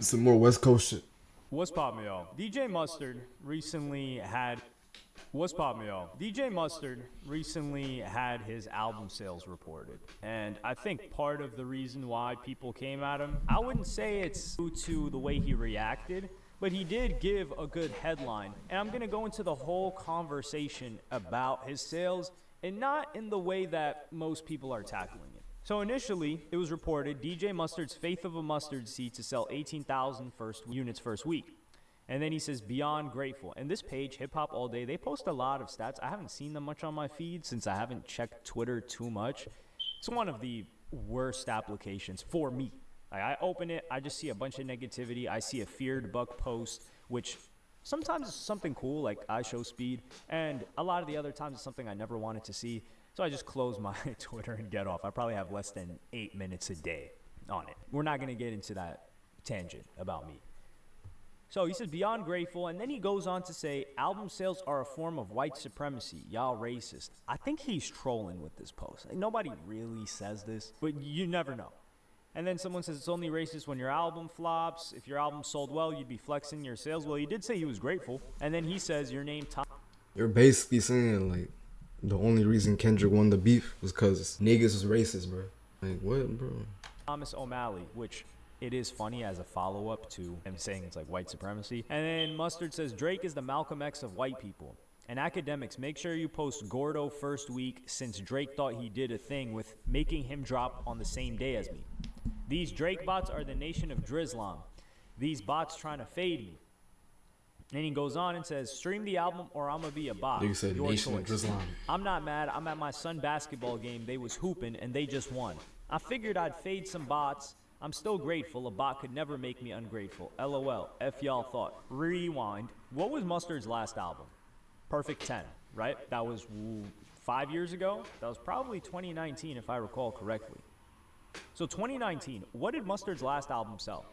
Some more West Coast shit. What's poppin', yo? DJ Mustard recently had. What's poppin', yo? DJ Mustard recently had his album sales reported. And I think part of the reason why people came at him, I wouldn't say it's due to the way he reacted, but he did give a good headline. And I'm gonna go into the whole conversation about his sales and not in the way that most people are tackling it. So initially, it was reported DJ Mustard's Faith of a Mustard Seed to sell 18,000 units first week. And then he says, beyond grateful. And this page, Hip Hop All Day, they post a lot of stats. I haven't seen them much on my feed since I haven't checked Twitter too much. It's one of the worst applications for me. Like, I open it, I just see a bunch of negativity. I see a Feared Buck post, which sometimes is something cool, like I show speed. And a lot of the other times it's something I never wanted to see. So I just close my Twitter and get off. I probably have less than 8 minutes a day on it. We're not going to get into that tangent about me. So he says, beyond grateful, and then he goes on to say, album sales are a form of white supremacy. Y'all racist. I think he's trolling with this post. Like, nobody really says this, but you never know. And then someone says it's only racist when your album flops. If your album sold well, you'd be flexing your sales. Well, he did say he was grateful. And then he says your name top. You're basically saying, like, the only reason Kendrick won the beef was because niggas was racist, bro. Like, what, bro? Thomas O'Malley, which it is funny as a follow-up to him saying it's like white supremacy. And then Mustard says Drake is the Malcolm X of white people. And academics, make sure you post Gordo first week since Drake thought he did a thing with making him drop on the same day as me. These Drake bots are the nation of Drizlam. These bots trying to fade me. And he goes on and says, stream the album or I'm going to be a bot. Nigga said Your nation of choice. Drizlam. I'm not mad. I'm at my son basketball game. They was hooping and they just won. I figured I'd fade some bots. I'm still grateful. A bot could never make me ungrateful. LOL. F y'all thought. Rewind. What was Mustard's last album? Perfect 10, right? That was 5 years ago. That was probably 2019 if I recall correctly. So 2019, what did Mustard's last album sell?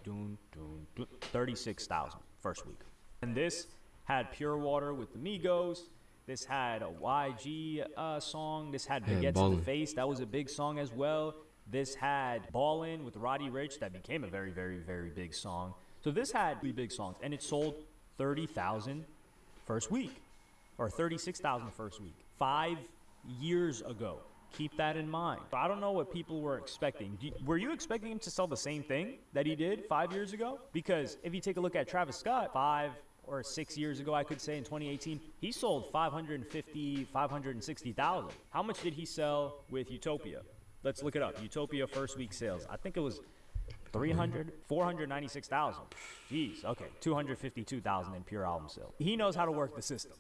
36,000 first week. And this had Pure Water with the Migos. This had a YG song. This had Baguettes in the Face. That was a big song as well. This had Ballin' with Roddy Ricch. That became a very, very, very big song. So this had 3 big songs. And it sold 30,000 first week. Or 36,000 first week. 5 years ago. Keep that in mind. I don't know what people were expecting. Were you expecting him to sell the same thing that he did 5 years ago? Because if you take a look at Travis Scott, 5 or 6 years ago, I could say in 2018, he sold 560,000. How much did he sell with Utopia? Let's look it up. Utopia first week sales. I think it was 496,000. Jeez, okay. 252,000 in pure album sales. He knows how to work the system.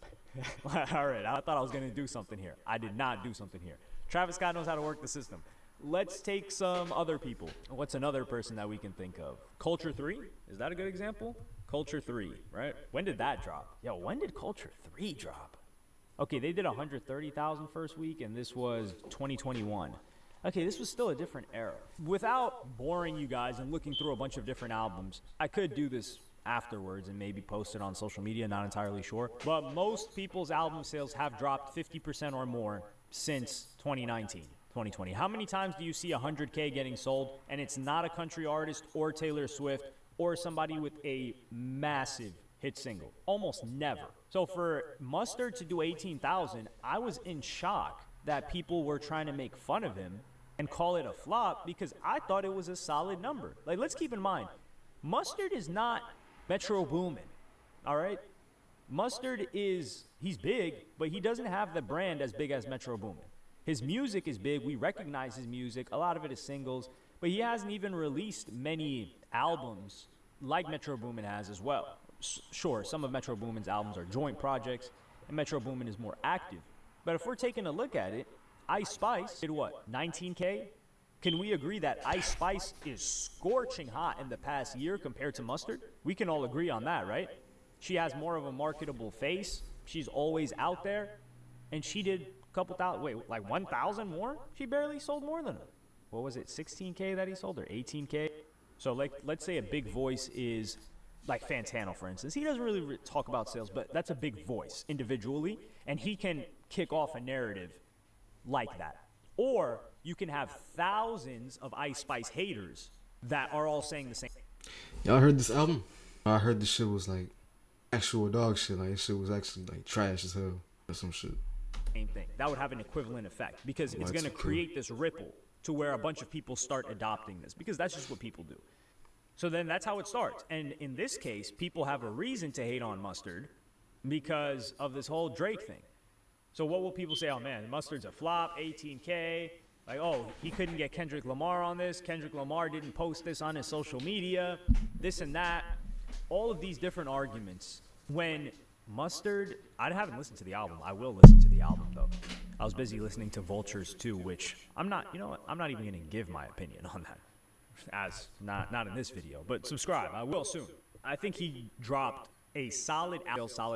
All right, I thought I was going to do something here. I did not do something here. Travis Scott knows how to work the system. Let's take some other people. What's another person that we can think of? Culture 3? Is that a good example? Culture 3, right? When did that drop? Yo, when did Culture 3 drop? Okay, they did 130,000 first week, and this was 2021. Okay, this was still a different era. Without boring you guys and looking through a bunch of different albums, I could do this afterwards and maybe post it on social media, not entirely sure. But most people's album sales have dropped 50% or more since 2019, 2020. How many times do you see 100K getting sold and it's not a country artist or Taylor Swift or somebody with a massive hit single? Almost never. So for Mustard to do 18,000, I was in shock that people were trying to make fun of him and call it a flop because I thought it was a solid number. Like, let's keep in mind, Mustard is not Metro Boomin, all right? Mustard he's big, but he doesn't have the brand as big as Metro Boomin. His music is big. We recognize his music. A lot of it is singles, but he hasn't even released many albums like Metro Boomin has as well. Sure, some of Metro Boomin's albums are joint projects, and Metro Boomin is more active. But if we're taking a look at it, Ice Spice did what, 19K? Can we agree that Ice Spice is scorching hot in the past year compared to Mustard? We can all agree on that, right? She has more of a marketable face. She's always out there. And she did a couple thousand, like 1,000 more? She barely sold more than him. What was it, 16K that he sold or 18K? So like, let's say a big voice is like Fantano, for instance. He doesn't really talk about sales, but that's a big voice individually. And he can kick off a narrative like that. Or you can have thousands of Ice Spice haters that are all saying the same. Y'all heard this album? I heard this shit was like actual dog shit. Like this shit was actually like trash as hell or some shit. Same thing. That would have an equivalent effect because it's going to create this ripple to where a bunch of people start adopting this because that's just what people do. So then that's how it starts. And in this case, people have a reason to hate on Mustard because of this whole Drake thing. So what will people say? Oh man, Mustard's a flop, 18K. Like, oh, he couldn't get Kendrick Lamar on this. Kendrick Lamar didn't post this on his social media, this and that. All of these different arguments. When Mustard, I haven't listened to the album. I will listen to the album, though. I was busy listening to Vultures, too, which I'm not, you know what? I'm not even going to give my opinion on that. As, not in this video, but subscribe. I will soon. I think he dropped a solid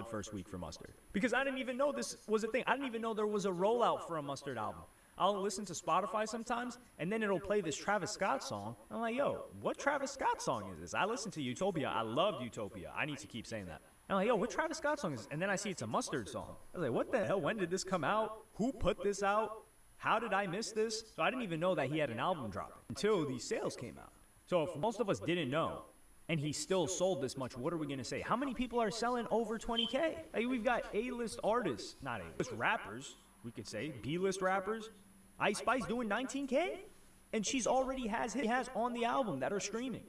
first week for Mustard. Because I didn't even know this was a thing. I didn't even know there was a rollout for a Mustard album. I'll listen to Spotify sometimes, and then it'll play this Travis Scott song. I'm like, yo, what Travis Scott song is this? I listened to Utopia. I loved Utopia. I need to keep saying that. I'm like, yo, what Travis Scott song is this? And then I see it's a Mustard song. I was like, what the hell? When did this come out? Who put this out? How did I miss this? So I didn't even know that he had an album dropping until these sales came out. So if most of us didn't know, and he still sold this much, what are we going to say? How many people are selling over 20K? Like, we've got A-list artists, not A-list rappers, we could say, B-list rappers. Ice Spice doing 19K, and she's already has on the album that are streaming.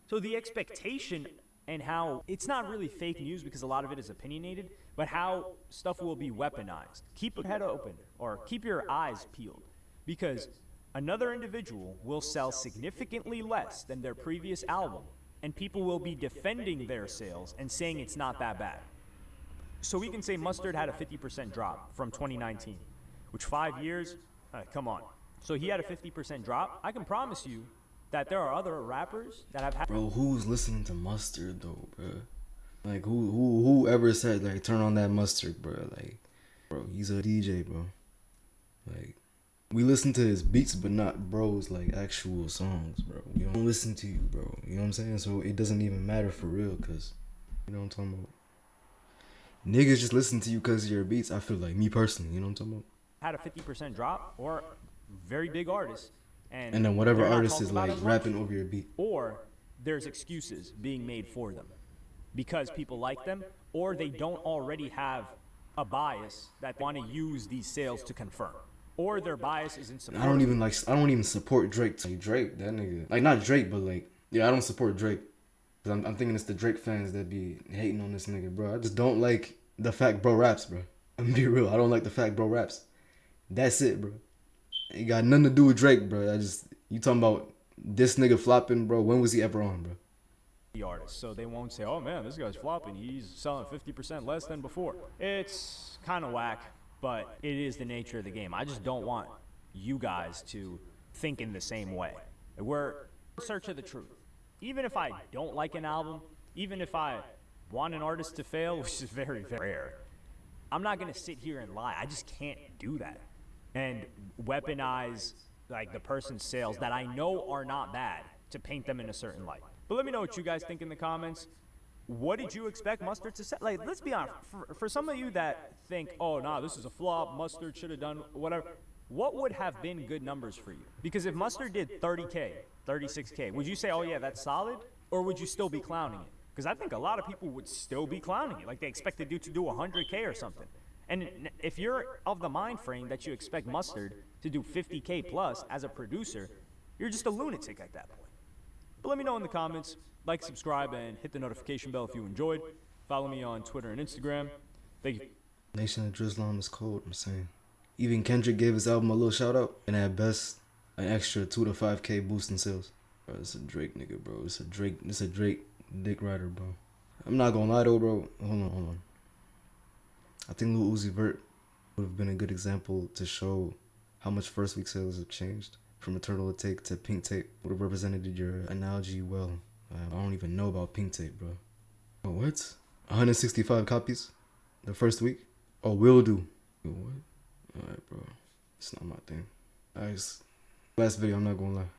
So the expectation and how it's not really fake news because a lot of it is opinionated, but how stuff will be weaponized. Keep your head open or keep your eyes peeled because another individual will sell significantly less than their previous album, and people will be defending their sales and saying it's not that bad. So we can say Mustard had a 50% drop from 2019. Which 5 years, come on. So he had a 50% drop. I can promise you that there are other rappers that have had. Bro, who's listening to Mustard though, bro? Like who ever said like turn on that Mustard, bro? Like, bro, he's a DJ, bro. Like, we listen to his beats, but not bro's like actual songs, bro. We don't listen to you, bro. You know what I'm saying? So it doesn't even matter for real, cause you know what I'm talking about. Niggas just listen to you cause of your beats. I feel like me personally, you know what I'm talking about. Had a 50% drop or very big artists and then whatever artist is like rapping over your beat, or there's excuses being made for them because people like them or they don't already have a bias that want to use these sales to confirm or their bias is in support. I don't even support Drake. Like Drake, that nigga, like not Drake, but like yeah, I don't support Drake because I'm thinking it's the Drake fans that be hating on this nigga, bro. I just don't like the fact bro raps, bro. I'm gonna be real, I don't like the fact bro raps. That's it, bro. It got nothing to do with Drake, bro. You talking about this nigga flopping, bro. When was he ever on, bro? The artist, so they won't say, oh man, this guy's flopping. He's selling 50% less than before. It's kind of whack, but it is the nature of the game. I just don't want you guys to think in the same way. We're in search of the truth. Even if I don't like an album, even if I want an artist to fail, which is very, very rare, I'm not going to sit here and lie. I just can't do that. And weaponize like the person's sales that I know are not bad to paint them in a certain light. But let me know what you guys think in the comments. What did you expect Mustard to say? Like, let's be honest. For some of you that think, oh, nah, this is a flop, Mustard should have done whatever, what would have been good numbers for you? Because if Mustard did 30K, 36K, would you say, oh, yeah, that's solid? Or would you still be clowning it? Because I think a lot of people would still be clowning it. Like, they expected you to do 100K or something. And if you're of the mind frame that you expect Mustard to do 50K plus as a producer, you're just a lunatic at that point. But let me know in the comments. Like, subscribe, and hit the notification bell if you enjoyed. Follow me on Twitter and Instagram. Thank you. Nation of Drizlom is cold, I'm saying. Even Kendrick gave his album a little shout out, and at best, an extra 2 to 5K boost in sales. Bro, it's a Drake nigga, bro. It's a Drake dick rider, bro. I'm not gonna lie though, bro. Hold on. I think Lil Uzi Vert would have been a good example to show how much first week sales have changed. From Eternal Take to Pink Tape would have represented your analogy well. I don't even know about Pink Tape, bro. Oh, what? 165 copies the first week? Oh, will do. What? Alright, bro. It's not my thing. Alright, last video, I'm not gonna lie.